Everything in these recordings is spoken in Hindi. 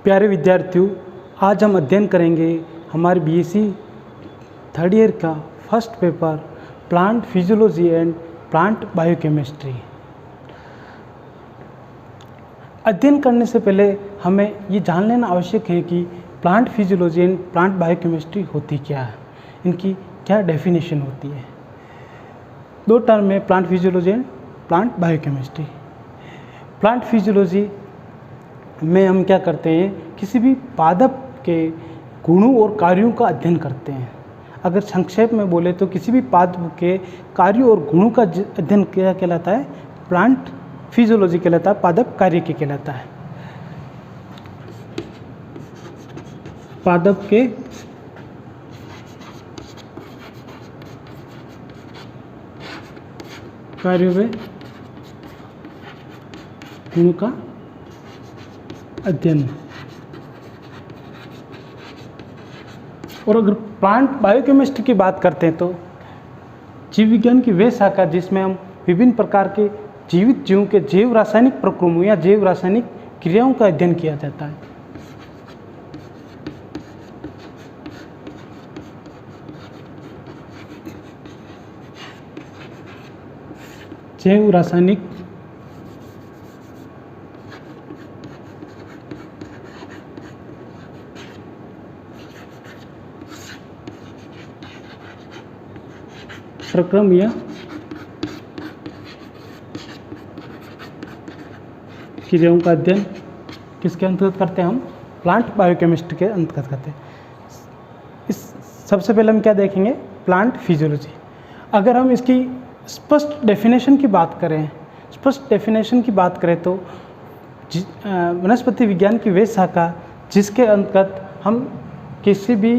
प्यारे विद्यार्थियों, आज हम अध्ययन करेंगे हमारे बीएससी थर्ड ईयर का first paper plant physiology and plant biochemistry. अध्ययन करने से पहले हमें ये जान लेना आवश्यक है कि plant physiology and plant biochemistry होती क्या है, इनकी क्या डेफिनेशन होती है। दो टर्म है, plant physiology and plant biochemistry. Plant physiology में हम क्या करते हैं, किसी भी पादप के गुणों और कार्यों का अध्ययन करते हैं। अगर संक्षेप में बोले तो किसी भी पादप के कार्यों और गुणों का अध्ययन क्या कहलाता है, प्लांट फिजियोलॉजी कहलाता है, पादप कार्य के कहलाता है। पादप के कार्यों में गुणों का अध्ययन। और अगर प्लांट बायोकेमिस्ट्री की बात करते हैं तो जीव विज्ञान की वे शाखा जिसमें हम विभिन्न प्रकार के जीवित जीवों के जैव रासायनिक प्रक्रियाओं या जैव रासायनिक क्रियाओं का अध्ययन किया जाता है। जैव रासायनिक प्रक्रिया क्रियाओं का अध्ययन किसके अंतर्गत करते हैं, हम प्लांट बायोकेमिस्ट्री के अंतर्गत करते हैं। इस सबसे पहले हम क्या देखेंगे, प्लांट फिजियोलॉजी। अगर हम इसकी स्पष्ट डेफिनेशन की बात करें तो वनस्पति विज्ञान की वे शाखा जिसके अंतर्गत हम किसी भी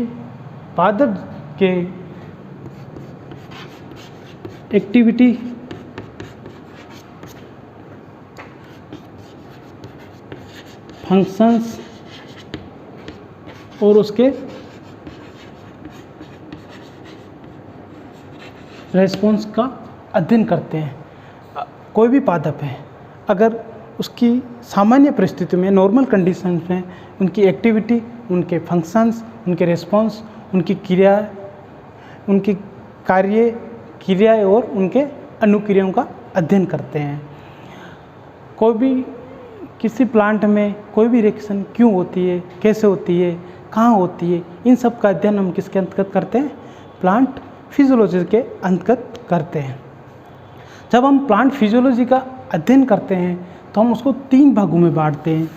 पादप के एक्टिविटी फंक्शंस और उसके रेस्पॉन्स का अध्ययन करते हैं। कोई भी पादप है, अगर उसकी सामान्य परिस्थितियों में, नॉर्मल कंडीशंस में उनकी एक्टिविटी, उनके फंक्शंस, उनके रेस्पॉन्स, उनकी क्रिया, उनकी कार्य क्रियाएं और उनके अनुक्रियाओं का अध्ययन करते हैं। कोई भी किसी प्लांट में कोई भी रिएक्शन क्यों होती है, कैसे होती है, कहाँ होती है, इन सब का अध्ययन हम किसके अंतर्गत करते हैं, प्लांट फिजियोलॉजी के अंतर्गत करते हैं। जब हम प्लांट फिजियोलॉजी का अध्ययन करते हैं तो हम उसको 3 भागों में बांटते हैं।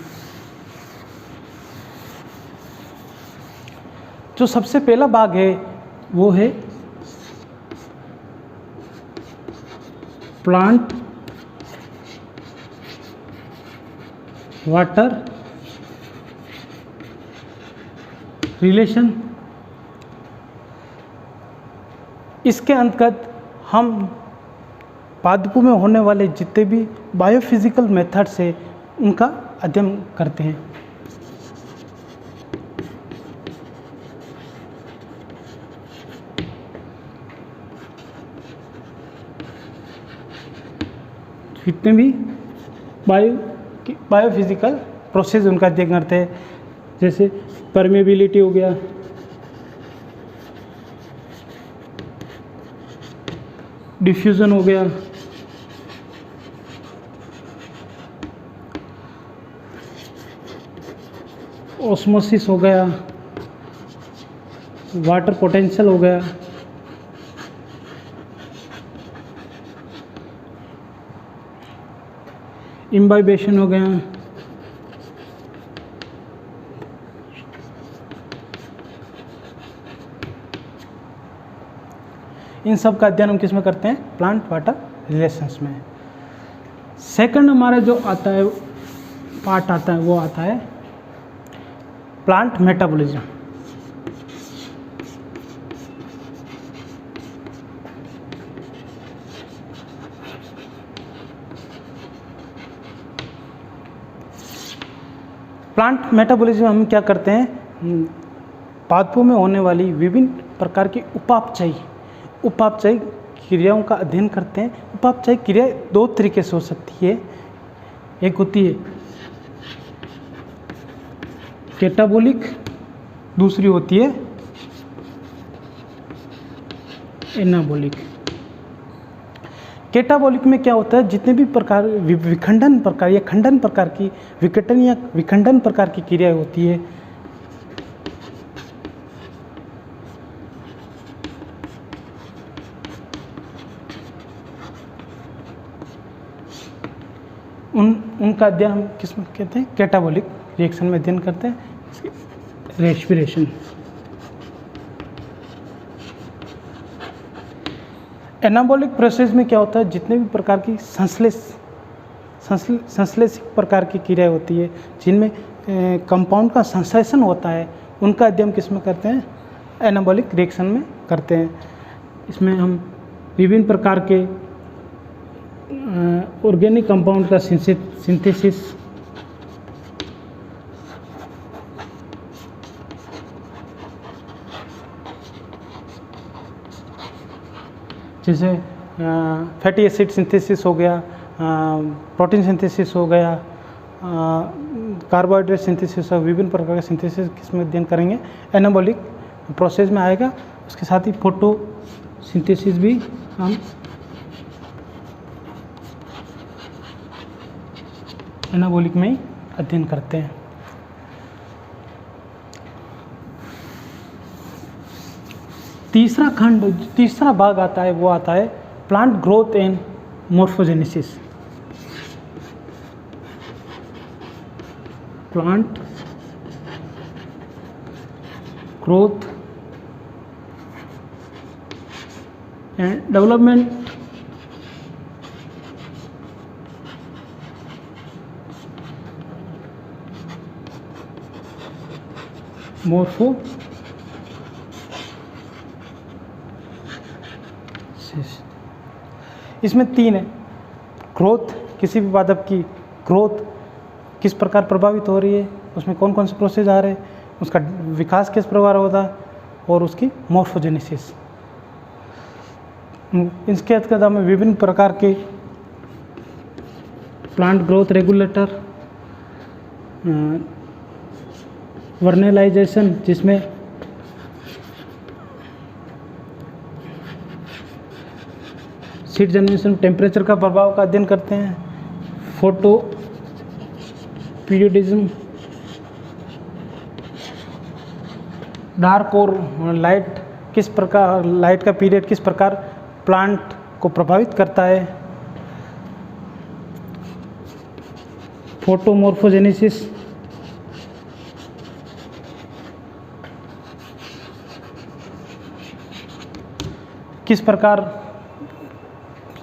जो सबसे पहला भाग है वो है प्लांट वाटर रिलेशन। इसके अंतर्गत हम पादपों में होने वाले जितने भी बायोफिजिकल मेथड्स है उनका अध्ययन करते हैं। जितने भी बायोफिजिकल प्रोसेस उनका अध्ययन करते हैं, जैसे परमेबिलिटी हो गया, डिफ्यूजन हो गया, ऑस्मोसिस हो गया, वाटर पोटेंशियल हो गया, इम्बाइबेशन हो गया, इन सब का अध्ययन हम किस में करते हैं, प्लांट वाटर रिलेशंस में। सेकंड हमारा जो आता है पार्ट आता है वो आता है प्लांट मेटाबॉलिज्म। प्लांट मेटाबॉलिज्म हम क्या करते हैं, पादपों में होने वाली विभिन्न प्रकार की उपापचयी क्रियाओं का अध्ययन करते हैं। उपापचयी क्रिया दो तरीके से हो सकती है। एक होती है कैटाबोलिक, दूसरी होती है एनाबोलिक। कैटाबोलिक में क्या होता है, जितने भी प्रकार विखंडन प्रकार या खंडन प्रकार की विघटन या विखंडन प्रकार की क्रिया होती है, उनका अध्ययन हम किस में कहते हैं, कैटाबोलिक रिएक्शन में अध्ययन करते हैं। रेस्पिरेशन। एनाबॉलिक प्रोसेस में क्या होता है, जितने भी प्रकार की संश्लेषित प्रकार की क्रिया होती है, जिनमें कंपाउंड का संश्लेषण होता है, उनका अध्ययन किस में करते हैं, एनाबॉलिक रिएक्शन में करते हैं। इसमें हम विभिन्न प्रकार के ऑर्गेनिक कंपाउंड का सिंथेसिस, जैसे फैटी एसिड सिंथेसिस हो गया, प्रोटीन सिंथेसिस हो गया, कार्बोहाइड्रेट सिंथेसिस और विभिन्न प्रकार का सिंथेसिस किसमें अध्ययन करेंगे, एनाबॉलिक प्रोसेस में आएगा। उसके साथ ही फोटो सिंथेसिस भी हम एनाबॉलिक में ही अध्ययन करते हैं। तीसरा भाग आता है, वो आता है plant growth and morphogenesis. Plant growth and development इसमें 3 है। ग्रोथ, किसी भी पादप की ग्रोथ किस प्रकार प्रभावित हो रही है, उसमें कौन कौन से प्रोसेस आ रहे हैं, उसका विकास किस प्रकार होता है, और उसकी मॉर्फोजेनेसिस। इसके अंतर्गत हमें विभिन्न प्रकार के प्लांट ग्रोथ रेगुलेटर, वर्नेलाइजेशन, जिसमें सीड जनरेशन टेम्परेचर का प्रभाव का अध्ययन करते हैं। फोटो पीरियडिज्म, डार्क और लाइट किस प्रकार, लाइट का पीरियड किस प्रकार प्लांट को प्रभावित करता है। फोटोमॉर्फोजेनेसिस, किस प्रकार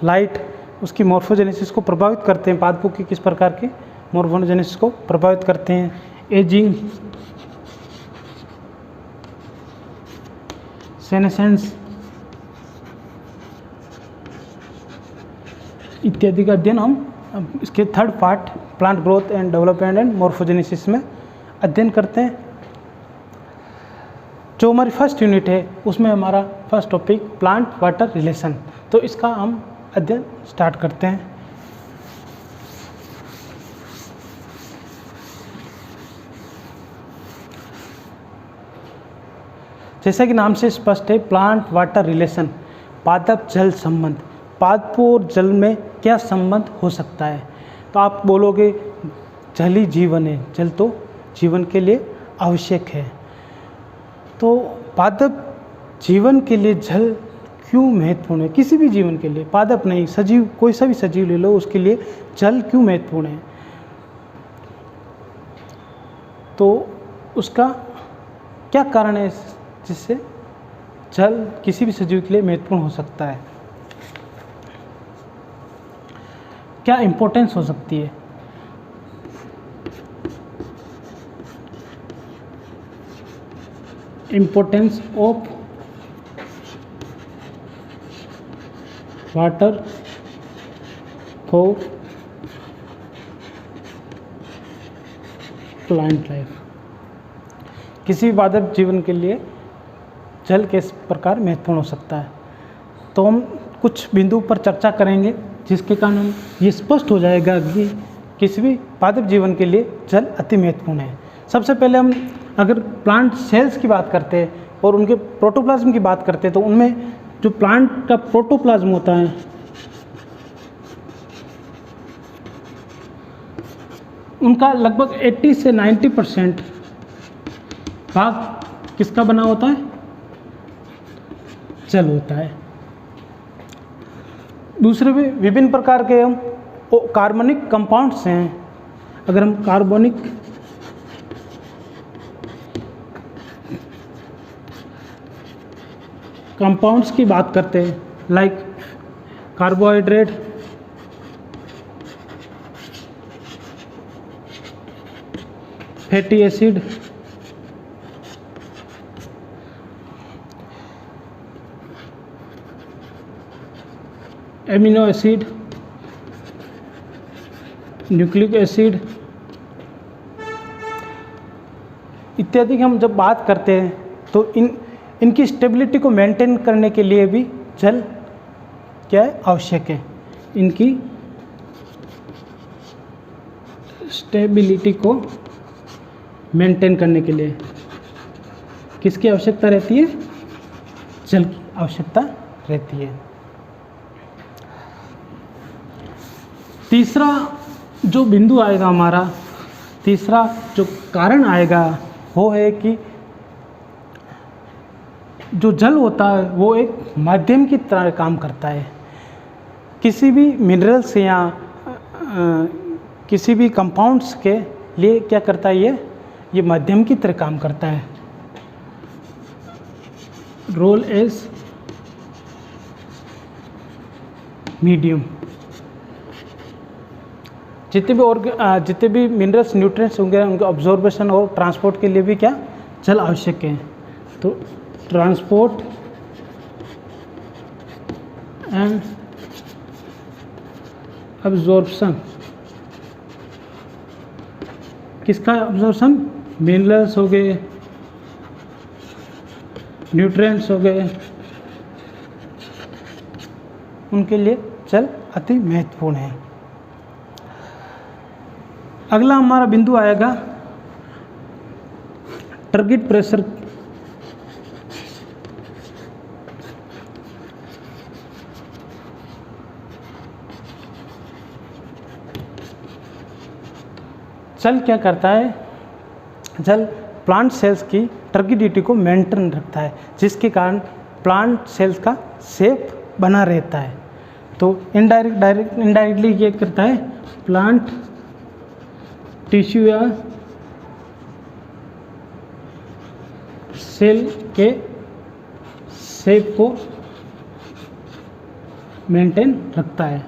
लाइट उसकी मॉर्फोजेनेसिस को प्रभावित करते हैं, पादपों की किस प्रकार के मॉर्फोजेनेसिस को प्रभावित करते हैं। एजिंग, सेनेसेंस इत्यादि का अध्ययन हम इसके third part plant growth and development and morphogenesis में अध्ययन करते हैं। जो हमारी फर्स्ट यूनिट है, उसमें हमारा first topic plant water relation, तो इसका हम अध्ययन स्टार्ट करते हैं। जैसा कि नाम से स्पष्ट है, प्लांट वाटर रिलेशन, पादप जल संबंध, पादपों और जल में क्या संबंध हो सकता है। तो आप बोलोगे जल ही जीवन है, जल तो जीवन के लिए आवश्यक है। तो पादप जीवन के लिए जल क्यों महत्वपूर्ण है, किसी भी जीवन के लिए, पादप नहीं, सजीव, कोई सा भी सजीव ले लो, उसके लिए जल क्यों महत्वपूर्ण है। तो उसका क्या कारण है जिससे जल किसी भी सजीव के लिए महत्वपूर्ण हो सकता है, क्या इंपॉर्टेंस हो सकती है। Importance of water for plant life, किसी भी पादप जीवन के लिए जल किस प्रकार महत्वपूर्ण हो सकता है। तो हम कुछ बिंदु पर चर्चा करेंगे, जिसके कारण हम ये स्पष्ट हो जाएगा कि किसी भी पादप जीवन के लिए जल अति महत्वपूर्ण है। सबसे पहले हम अगर प्लांट सेल्स की बात करते हैं और उनके प्रोटोप्लाज्म की बात करते हैं तो उनमें जो प्लांट का प्रोटोप्लाज्म होता है उनका लगभग 80 से 90% भाग किसका बना होता है? जल होता है। दूसरे भी विभिन्न प्रकार के हम कार्बनिक कंपाउंड्स हैं। अगर हम कार्बनिक कंपाउंड्स की बात करते हैं, like carbohydrate, fatty acid, amino acid, nucleic acid इत्यादि की हम जब बात करते हैं तो इनकी स्टेबिलिटी को मेंटेन करने के लिए भी जल क्या है? आवश्यक है। इनकी स्टेबिलिटी को मेंटेन करने के लिए किसकी आवश्यकता रहती है? जल की आवश्यकता रहती है। तीसरा जो बिंदु आएगा हमारा, तीसरा जो कारण आएगा वो है कि जो जल होता है वो एक माध्यम की तरह काम करता है। किसी भी मिनरल्स या किसी भी कंपाउंड्स के लिए क्या करता है? ये माध्यम की तरह काम करता है। Role as medium. जितने भी मिनरल्स न्यूट्रिएंट्स होंगे उनके ऑब्जॉर्बेशन और ट्रांसपोर्ट के लिए भी क्या जल आवश्यक है। तो ट्रांसपोर्ट एंड अब्जॉर्प्शन, किसका अब्जॉर्प्शन? मिनरल्स हो गए, न्यूट्रिएंट्स हो गए, उनके लिए जल अति महत्वपूर्ण है। अगला हमारा बिंदु आएगा टारगेट प्रेशर। जल क्या करता है? जल प्लांट सेल्स की टर्गिडिटी को मेंटेन रखता है, जिसके कारण प्लांट सेल्स का शेप बना रहता है। तो इनडायरेक्टली ये करता है? प्लांट टिश्यू या सेल के शेप को मेंटेन रखता है।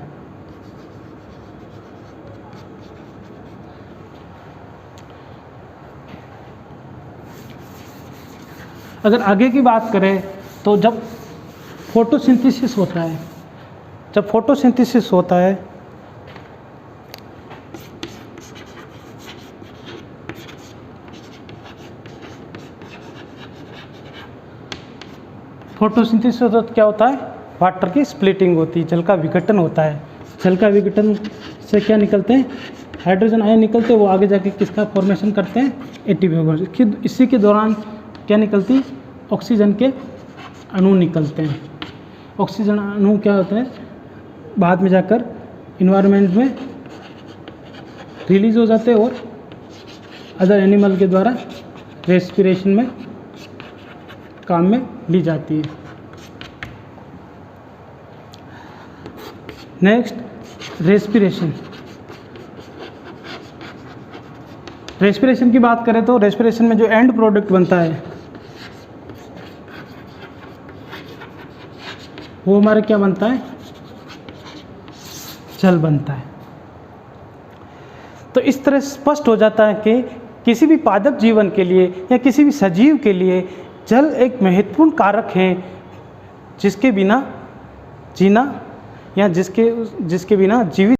अगर आगे की बात करें तो जब फोटोसिंथेसिस होता है, फोटोसिंथेसिस होता है क्या होता है? वाटर की स्प्लिटिंग होती है, जल का विघटन होता है। जल का विघटन से क्या निकलते हैं? हाइड्रोजन आयन निकलते हैं। वो आगे जाके किसका फॉर्मेशन करते हैं? एटीपी। इसी के दौरान क्या निकलती? ऑक्सीजन के अणु निकलते हैं। ऑक्सीजन अणु क्या होता है? बाद में जाकर इन्वायरमेंट में रिलीज हो जाते हैं और अदर एनिमल के द्वारा रेस्पिरेशन में काम में ली जाती है। नेक्स्ट, रेस्पिरेशन की बात करें तो रेस्पिरेशन में जो एंड प्रोडक्ट बनता है वो हमारे क्या बनता है? जल बनता है। तो इस तरह स्पष्ट हो जाता है कि किसी भी पादप जीवन के लिए या किसी भी सजीव के लिए जल एक महत्वपूर्ण कारक है, जिसके बिना जीना या जिसके बिना जीवित